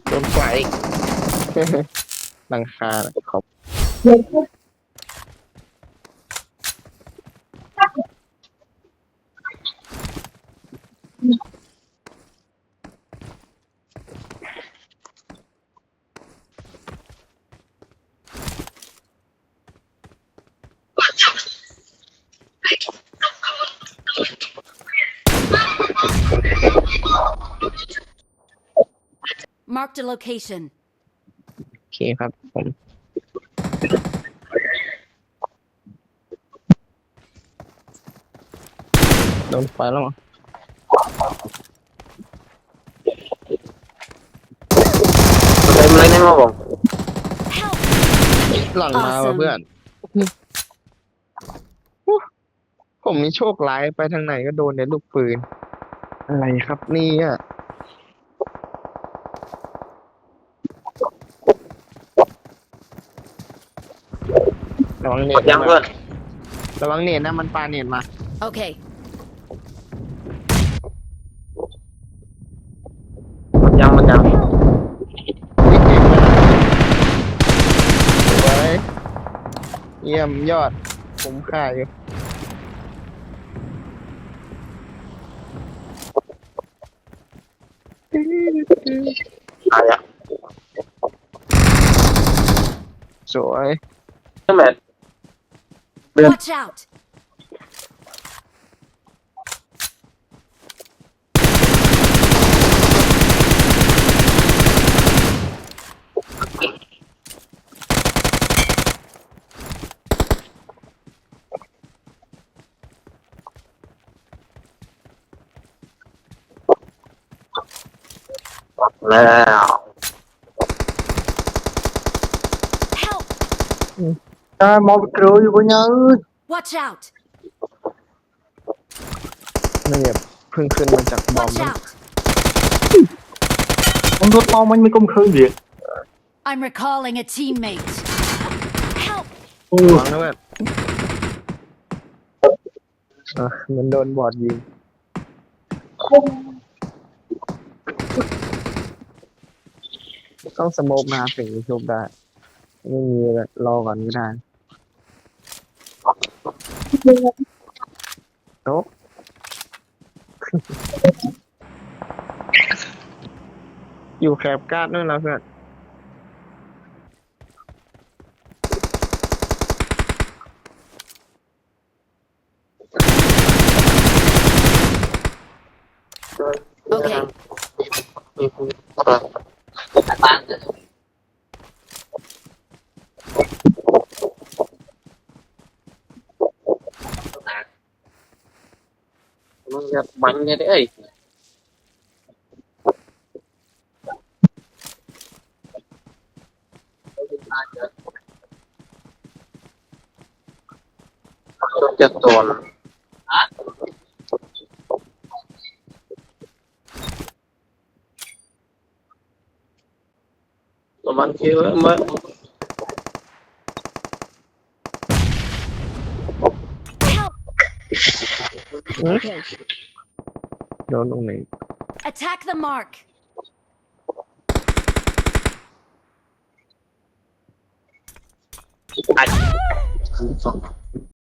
โดนไฟหลังคาขอบ Marked a location. โอเคครับผมโดนไฟแล้วมั้ง เต็มเลยนะผม Help! หลังมาว่ะเพื่อนผมนี่โชคร้ายไปทางไหนก็โดนในลูกปืนอะไรครับเนี่ยระวังเน็ต ยังเพื่อน ระวังเน็ตนะมันปาเน็ตมา Okay. มันยัง อุ๊ยเก่งเลยสวยเยี่ยมยอดผมค่าอยู่ ตายอ่ะ สวย ใช่ไหม Watch out! แล้ว Help! มองกลัวอยู่บนยัง Watch out! นี่แบบเพิ่งขึ้นมาจากบอม Watch มัน out! ผมโดนมองมันไม่ก้มคืนดิ I'm recalling a teammate. Help! หวังนะเพื่อนมันโดนบอดยิงต้องสโมกมาถึงจะชุบได้ไม่มีแบบรอก่อนก็ได้โต๊ะ อยู่แคบการ์ดด้วยนะเพื่อนโอเค มันจะมันไงเอ้ยจะโดนมันคือมัน Help! โดนตรงไหน Attack the mark. ไอ้